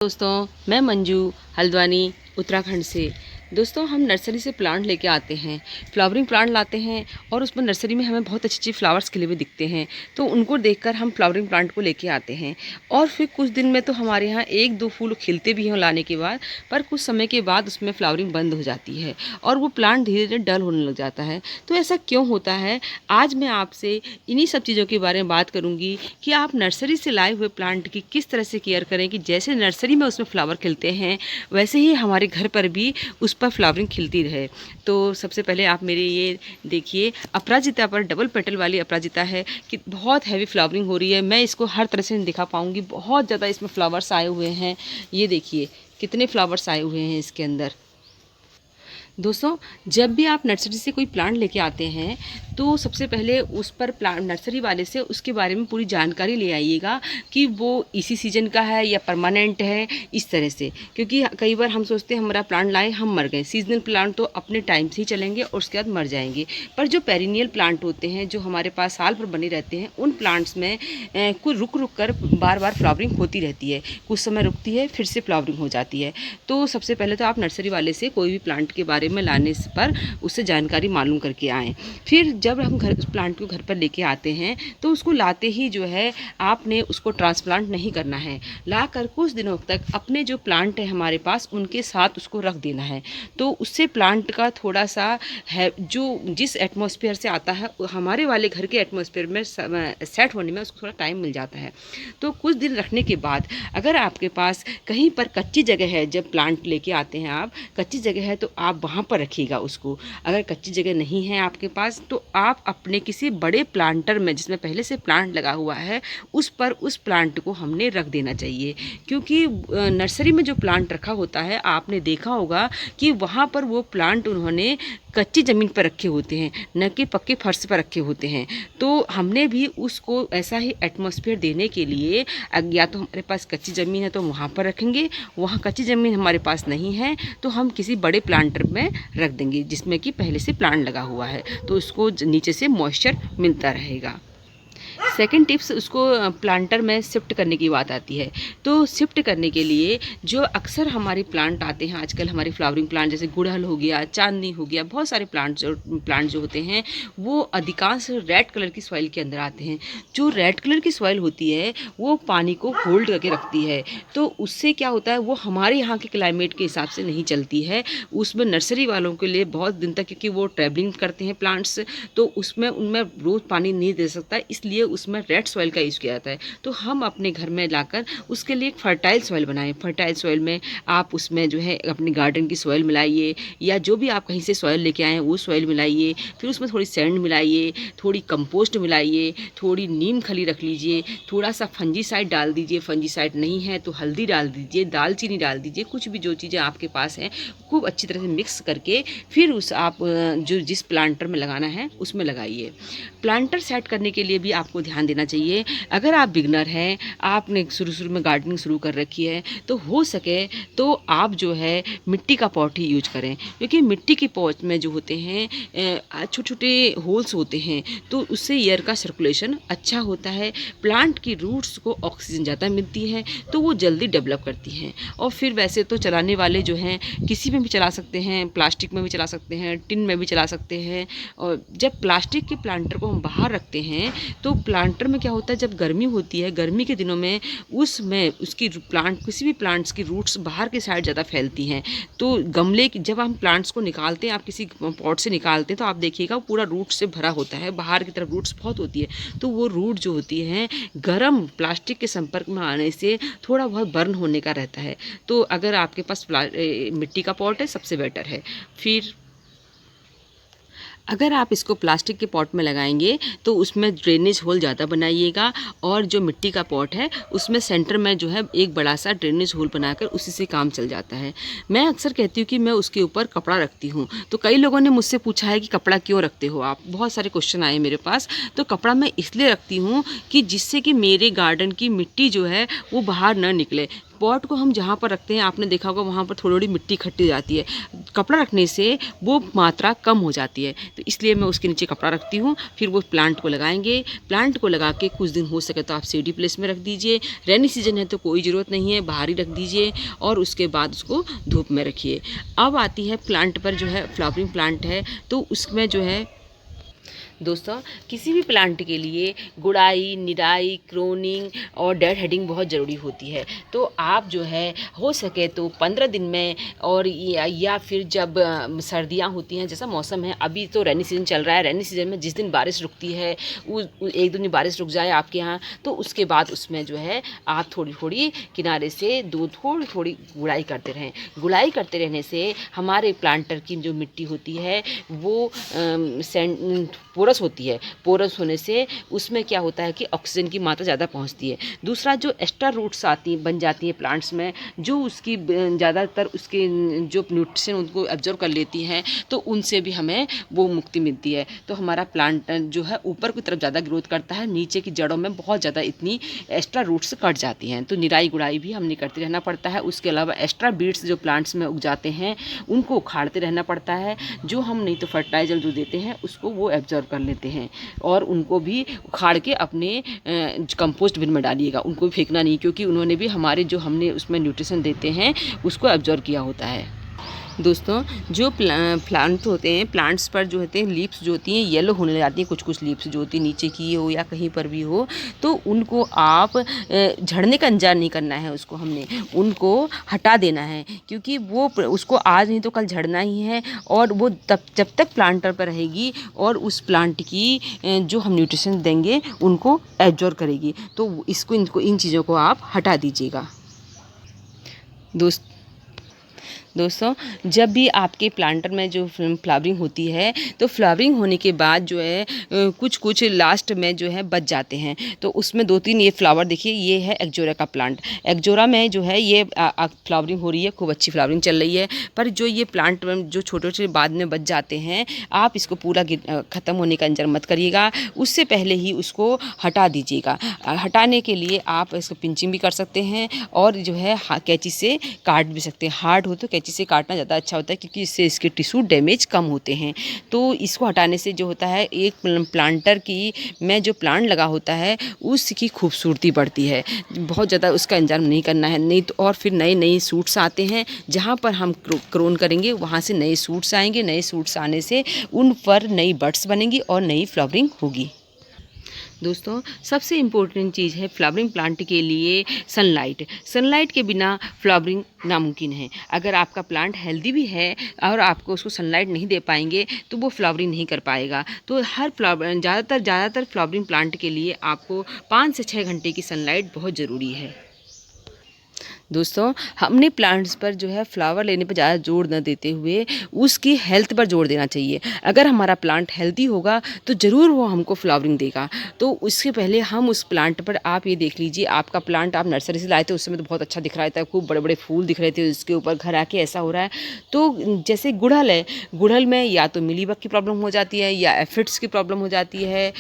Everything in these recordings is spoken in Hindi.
दोस्तों, मैं मंजू हल्द्वानी उत्तराखंड से। दोस्तों, हम नर्सरी से प्लांट लेके आते हैं, फ्लावरिंग प्लांट लाते हैं और उसमें नर्सरी में हमें बहुत अच्छी फ्लावर्स खिले हुए दिखते हैं, तो उनको देखकर हम फ्लावरिंग प्लांट को लेके आते हैं। और फिर कुछ दिन में तो हमारे यहाँ एक दो फूल खिलते भी हैं लाने के बाद, पर कुछ समय के बाद उसमें फ्लावरिंग बंद हो जाती है और वो प्लांट धीरे धीरे डल होने लग जाता है। तो ऐसा क्यों होता है? आज मैं आपसे इन्हीं सब चीज़ों के बारे में बात करूँगी कि आप नर्सरी से लाए हुए प्लांट की किस तरह से केयर करें कि जैसे नर्सरी में उसमें फ्लावर खिलते हैं वैसे ही हमारे घर पर भी उस पर फ्लावरिंग खिलती रहे। तो सबसे पहले आप मेरे ये देखिए, अपराजिता पर डबल पेटल वाली अपराजिता है कि बहुत हैवी फ्लावरिंग हो रही है। मैं इसको हर तरह से नहीं दिखा पाऊँगी, बहुत ज़्यादा इसमें फ्लावर्स आए हुए हैं। ये देखिए कितने फ्लावर्स आए हुए हैं इसके अंदर। दोस्तों, जब भी आप नर्सरी से कोई प्लांट लेके आते हैं तो सबसे पहले उस पर प्लांट नर्सरी वाले से उसके बारे में पूरी जानकारी ले आइएगा कि वो इसी सीजन का है या परमानेंट है, इस तरह से। क्योंकि कई बार हम सोचते हैं हमारा प्लांट लाए हम मर गए। सीजनल प्लांट तो अपने टाइम से ही चलेंगे और उसके बाद मर जाएंगे, पर जो पेरिनियल प्लांट होते हैं जो हमारे पास साल भर बने रहते हैं, उन प्लांट्स में कुछ रुक रुक कर बार बार फ्लावरिंग होती रहती है। कुछ समय रुकती है, फिर से फ्लावरिंग हो जाती है। तो सबसे पहले तो आप नर्सरी वाले से कोई भी प्लांट के बारे में लाने पर उससे जानकारी मालूम करके आएँ। फिर जब हम उस प्लांट को घर पर लेके आते हैं तो उसको लाते ही जो है आपने उसको ट्रांसप्लांट नहीं करना है। लाकर कुछ दिनों तक अपने जो प्लांट है हमारे पास उनके साथ उसको रख देना है। तो उससे प्लांट का थोड़ा सा है जो जिस एटमॉस्फेयर से आता है हमारे वाले घर के एटमॉस्फेयर में सेट होने में उसको थोड़ा टाइम मिल जाता है। तो कुछ दिन रखने के बाद अगर आपके पास कहीं पर कच्ची जगह है, जब प्लांट लेके आते हैं आप कच्ची जगह है तो आप वहाँ पर रखिएगा उसको। अगर कच्ची जगह नहीं है आपके पास तो आप अपने किसी बड़े प्लांटर में जिसमें पहले से प्लांट लगा हुआ है उस पर उस प्लांट को हमने रख देना चाहिए। क्योंकि नर्सरी में जो प्लांट रखा होता है आपने देखा होगा कि वहाँ पर वो प्लांट उन्होंने कच्ची ज़मीन पर रखे होते हैं, न कि पक्के फर्श पर रखे होते हैं। तो हमने भी उसको ऐसा ही एटमॉस्फेयर देने के लिए या तो हमारे पास कच्ची ज़मीन है तो वहाँ पर रखेंगे, वहाँ कच्ची ज़मीन हमारे पास नहीं है तो हम किसी बड़े प्लांटर में रख देंगे जिसमें कि पहले से प्लांट लगा हुआ है, तो उसको नीचे से मॉइस्चर मिलता रहेगा। सेकंड टिप्स, उसको प्लांटर में शिफ्ट करने की बात आती है। तो शिफ्ट करने के लिए जो अक्सर हमारे प्लांट आते हैं आजकल, हमारे फ्लावरिंग प्लांट जैसे गुड़हल हो गया, चांदनी हो गया, बहुत सारे प्लांट जो होते हैं वो अधिकांश रेड कलर की सॉइल के अंदर आते हैं। जो रेड कलर की सॉइल होती है वो पानी को होल्ड करके रखती है, तो उससे क्या होता है वो हमारे यहाँ के क्लाइमेट के हिसाब से नहीं चलती है। उसमें नर्सरी वालों के लिए बहुत दिन तक, क्योंकि वो ट्रैवलिंग करते हैं प्लांट्स, तो उसमें उनमें रोज़ पानी नहीं दे सकता, इसलिए उसमें रेड सॉइल का यूज़ किया जाता है। तो हम अपने घर में लाकर उसके लिए एक फर्टाइल सॉइल बनाएं। फर्टाइल सॉइल में आप उसमें जो है अपनी गार्डन की सॉइल मिलाइए या जो भी आप कहीं से सॉइल लेके आएँ वो सॉइल मिलाइए। फिर उसमें थोड़ी सैंड मिलाइए, थोड़ी कंपोस्ट मिलाइए, थोड़ी नीम खली रख लीजिए, थोड़ा सा फंजीसाइड डाल दीजिए, फंजीसाइड नहीं है तो हल्दी डाल दीजिए, दालचीनी डाल दीजिए, कुछ भी जो चीज़ें आपके पास हैं खूब अच्छी तरह से मिक्स करके फिर उस आप जो जिस प्लांटर में लगाना है उसमें लगाइए। प्लांटर सेट करने के लिए भी आपको ध्यान देना चाहिए। अगर आप बिगनर हैं, आपने शुरू में गार्डनिंग शुरू कर रखी है, तो हो सके तो आप जो है मिट्टी का पॉट ही यूज करें। क्योंकि मिट्टी के पॉट में जो होते हैं छोटे छोटे होल्स होते हैं, तो उससे एयर का सर्कुलेशन अच्छा होता है, प्लांट की रूट्स को ऑक्सीजन ज़्यादा मिलती है तो वो जल्दी डेवलप करती हैं। और फिर वैसे तो चलाने वाले जो हैं किसी में भी चला सकते हैं, प्लास्टिक में भी चला सकते हैं, टिन में भी चला सकते हैं। और जब प्लास्टिक के प्लांटर को हम बाहर रखते हैं तो प्लांटर में क्या होता है, जब गर्मी होती है, गर्मी के दिनों में उसमें उसकी प्लांट किसी भी प्लांट्स की रूट्स बाहर की साइड ज़्यादा फैलती हैं। तो गमले की जब हम प्लांट्स को निकालते हैं, आप किसी पॉट से निकालते हैं तो आप देखिएगा पूरा रूट से भरा होता है, बाहर की तरफ रूट्स बहुत होती है। तो वो रूट जो होती हैं गर्म प्लास्टिक के संपर्क में आने से थोड़ा बहुत बर्न होने का रहता है। तो अगर आपके पास मिट्टी का पॉट है सबसे बेटर है। फिर अगर आप इसको प्लास्टिक के पॉट में लगाएंगे तो उसमें ड्रेनेज होल ज़्यादा बनाइएगा, और जो मिट्टी का पॉट है उसमें सेंटर में जो है एक बड़ा सा ड्रेनेज होल बनाकर उसी से काम चल जाता है। मैं अक्सर कहती हूँ कि मैं उसके ऊपर कपड़ा रखती हूँ, तो कई लोगों ने मुझसे पूछा है कि कपड़ा क्यों रखते हो आप, बहुत सारे क्वेश्चन आए मेरे पास। तो कपड़ा मैं इसलिए रखती हूँ कि जिससे कि मेरे गार्डन की मिट्टी जो है वो बाहर न निकले। पॉट को हम जहाँ पर रखते हैं आपने देखा होगा वहाँ पर थोड़ी थोड़ी मिट्टी इकट्ठी जाती है, कपड़ा रखने से वो मात्रा कम हो जाती है। तो इसलिए मैं उसके नीचे कपड़ा रखती हूँ। फिर वो प्लांट को लगाएंगे, प्लांट को लगा के कुछ दिन हो सके तो आप शेडी प्लेस में रख दीजिए। रेनी सीजन है तो कोई ज़रूरत नहीं है, बाहर ही रख दीजिए और उसके बाद उसको धूप में रखिए। अब आती है प्लांट पर, जो है फ्लावरिंग प्लांट है तो उसमें जो है दोस्तों किसी भी प्लांट के लिए गुड़ाई, निराई, क्रोनिंग और डेड हेडिंग बहुत ज़रूरी होती है। तो आप जो है हो सके तो 15 दिन में, और या फिर जब सर्दियां होती हैं, जैसा मौसम है अभी तो रेनी सीजन चल रहा है, रेनी सीजन में जिस दिन बारिश रुकती है एक दिन बारिश रुक जाए आपके यहाँ, तो उसके बाद उसमें जो है आप थोड़ी थोड़ी किनारे से थोड़ी थोड़ी गुड़ाई करते रहें। गुड़ाई करते रहने से हमारे प्लांटर की जो मिट्टी होती है वो पोरस होती है। पोरस होने से उसमें क्या होता है कि ऑक्सीजन की मात्रा ज़्यादा पहुंचती है। दूसरा, जो एक्स्ट्रा रूट्स बन जाती हैं प्लांट्स में, जो उसकी ज़्यादातर उसके जो न्यूट्रिशन उनको एब्जॉर्व कर लेती हैं, तो उनसे भी हमें वो मुक्ति मिलती है। तो हमारा प्लांट जो है ऊपर की तरफ ज़्यादा ग्रोथ करता है, नीचे की जड़ों में बहुत ज़्यादा इतनी एक्स्ट्रा रूट्स कट जाती हैं। तो निराई गुड़ाई भी हमने करते रहना पड़ता है। उसके अलावा एक्स्ट्रा बीड्स जो प्लांट्स में उग जाते हैं उनको उखाड़ते रहना पड़ता है। जो हम नहीं तो फर्टिलाइजर जो देते हैं उसको वो एब्जॉर्व कर लेते हैं, और उनको भी उखाड़ के अपने कंपोस्ट बिन में डालिएगा। उनको भी फेंकना नहीं, क्योंकि उन्होंने भी हमारे जो हमने उसमें न्यूट्रिशन देते हैं उसको एब्जॉर्व किया होता है। दोस्तों जो प्लांट होते हैं, प्लांट्स पर जो होते हैं लीव्स जो होती हैं येलो होने लग जाती हैं, कुछ कुछ लीव्स जो होती हैं नीचे की हो या कहीं पर भी हो, तो उनको आप झड़ने का इंतजार नहीं करना है, उसको हमने उनको हटा देना है, क्योंकि वो उसको आज नहीं तो कल झड़ना ही है, और वो तब जब तक प्लांटर पर रहेगी और उस प्लांट की जो हम न्यूट्रिशन देंगे उनको एब्जॉर्ब करेगी। तो इनको इन चीज़ों को आप हटा दीजिएगा। दोस्तों जब भी आपके प्लांटर में जो फ्लावरिंग होती है, तो फ्लावरिंग होने के बाद जो है कुछ कुछ लास्ट में जो है बच जाते हैं, तो उसमें 2-3 ये फ्लावर देखिए, ये है एक्जोरा का प्लांट। एक्जोरा में जो है ये फ्लावरिंग हो रही है, खूब अच्छी फ्लावरिंग चल रही है, पर जो ये प्लांट जो छोटे छोटे बाद में बच जाते हैं, आप इसको पूरा ख़त्म होने का इंतजार मत करिएगा, उससे पहले ही उसको हटा दीजिएगा। हटाने के लिए आप इसको पिंचिंग भी कर सकते हैं, और जो है कैंची से काट भी सकते हैं। हार्ड हो तो कैंची से काटना ज़्यादा अच्छा होता है, क्योंकि इससे इसके टिश्यू डैमेज कम होते हैं। तो इसको हटाने से जो होता है, एक प्लांटर की में जो प्लांट लगा होता है उसकी खूबसूरती बढ़ती है। बहुत ज़्यादा उसका इंतजार नहीं करना है, नहीं तो और फिर नए नए सूट्स आते हैं, जहाँ पर हम क्रोन करेंगे वहाँ से नए सूट्स आएंगे। नए सूट्स आने से उन पर नई बड्स बनेंगी और नई फ्लावरिंग होगी। दोस्तों सबसे इम्पोर्टेंट चीज़ है फ्लावरिंग प्लांट के लिए सनलाइट। सनलाइट के बिना फ्लावरिंग नामुमकिन है। अगर आपका प्लांट हेल्दी भी है और आपको उसको सनलाइट नहीं दे पाएंगे तो वो फ्लावरिंग नहीं कर पाएगा। तो हर ज़्यादातर फ्लावरिंग प्लांट के लिए आपको 5 से 6 घंटे की सनलाइट बहुत ज़रूरी है। दोस्तों हमने प्लांट्स पर जो है फ्लावर लेने पर ज़्यादा जोर न देते हुए उसकी हेल्थ पर जोर देना चाहिए। अगर हमारा प्लांट हेल्दी होगा तो ज़रूर वो हमको फ्लावरिंग देगा। तो उसके पहले हम उस प्लांट पर, आप ये देख लीजिए, आपका प्लांट आप नर्सरी से लाए थे उस समय तो बहुत अच्छा दिख रहा था, खूब बड़े बड़े फूल दिख रहे थे उसके ऊपर, घर आके ऐसा हो रहा है। तो जैसे गुड़हल है, गुड़हल में या तो मिलीबग की प्रॉब्लम हो जाती है या एफिड्स की प्रॉब्लम हो जाती है।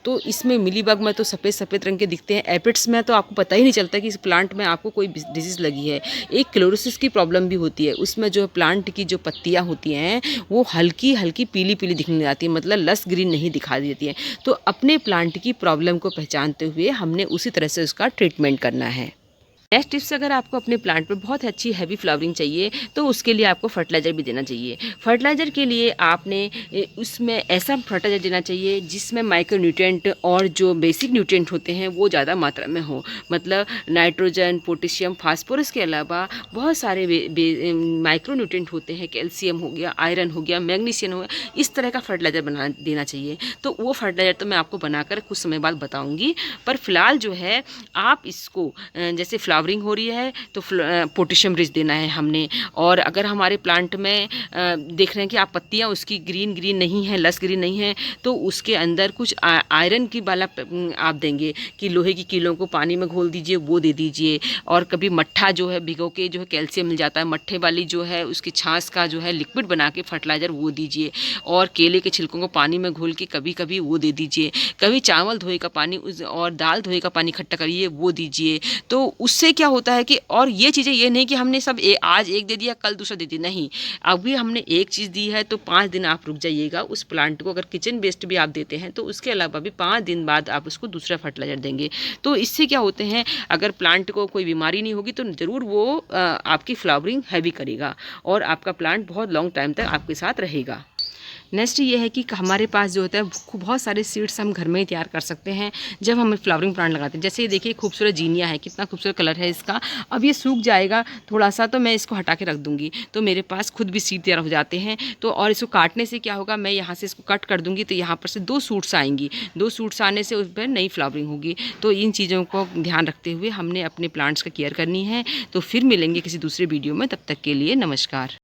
तो इसमें मिलीबग में तो सफ़ेद सफ़ेद रंग के दिखते हैं, एफिड्स में तो आपको पता ही नहीं चलता कि इस प्लांट में आपको कोई डिजीज़ लगी है। एक क्लोरोसिस की प्रॉब्लम भी होती है, उसमें जो प्लांट की जो पत्तियां होती हैं वो हल्की हल्की पीली पीली दिखने जाती है, मतलब लस ग्रीन नहीं दिखा देती है। तो अपने प्लांट की प्रॉब्लम को पहचानते हुए हमने उसी तरह से उसका ट्रीटमेंट करना है। नेक्स्ट टिप्स, अगर आपको अपने प्लांट पर बहुत अच्छी हैवी फ्लावरिंग चाहिए तो उसके लिए आपको फर्टिलाइज़र भी देना चाहिए। फर्टिलाइज़र के लिए आपने उसमें ऐसा फर्टिलाइज़र देना चाहिए जिसमें माइक्रो न्यूट्रिएंट और जो बेसिक न्यूट्रिएंट होते हैं वो ज़्यादा मात्रा में हो, मतलब नाइट्रोजन, पोटेशियम, फास्फोरस के अलावा बहुत सारे माइक्रो न्यूट्रिएंट होते हैं, कैल्शियम हो गया, आयरन हो गया, मैग्नीशियम हो गया, इस तरह का फर्टिलाइज़र देना चाहिए। तो वो फर्टिलाइज़र तो मैं आपको बनाकर कुछ समय बाद बताऊँगी, पर फिलहाल जो है आप इसको जैसे फ्लावरिंग हो रही है तो पोटेशियम रिच देना है हमने। और अगर हमारे प्लांट में देख रहे हैं कि आप पत्तियां उसकी ग्रीन नहीं है, लस ग्रीन नहीं है, तो उसके अंदर कुछ आयरन की वाला आप देंगे कि लोहे की कीलों को पानी में घोल दीजिए, वो दे दीजिए। और कभी मट्ठा जो है भिगो के, जो है कैल्शियम मिल जाता है, मट्ठे वाली जो है उसकी छाछ का जो है लिक्विड बना के फर्टिलाइज़र वो दीजिए। और केले के छिलकों को पानी में घोल के कभी कभी वो दे दीजिए। कभी चावल धोए का पानी और दाल धोए का पानी इकट्ठा करिए, वो दीजिए। तो उससे उससे क्या होता है कि, और ये चीज़ें ये नहीं कि हमने सब आज एक दे दिया कल दूसरा दे दिया, नहीं, अभी हमने एक चीज़ दी है तो 5 दिन आप रुक जाइएगा उस प्लांट को। अगर किचन वेस्ट भी आप देते हैं तो उसके अलावा भी 5 दिन बाद आप उसको दूसरा फर्टिलाइजर देंगे। तो इससे क्या होते हैं, अगर प्लांट को कोई बीमारी नहीं होगी तो ज़रूर वो आपकी फ्लावरिंग हैवी करेगा और आपका प्लांट बहुत लॉन्ग टाइम तक आपके साथ रहेगा। नेक्स्ट ये है कि हमारे पास जो होता है बहुत सारे सीड्स हम घर में ही तैयार कर सकते हैं जब हम फ्लावरिंग प्लांट लगाते हैं। जैसे ये देखिए खूबसूरत जीनिया है, कितना खूबसूरत कलर है इसका। अब ये सूख जाएगा थोड़ा सा तो मैं इसको हटा के रख दूँगी, तो मेरे पास खुद भी सीड तैयार हो जाते हैं। तो और इसको काटने से क्या होगा, मैं यहाँ से इसको कट कर दूँगी तो यहाँ पर से 2 शूट्स आएंगी, 2 शूट्स आने से उस पर नई फ्लावरिंग होगी। तो इन चीज़ों को ध्यान रखते हुए हमने अपने प्लांट्स का केयर करनी है। तो फिर मिलेंगे किसी दूसरे वीडियो में, तब तक के लिए नमस्कार।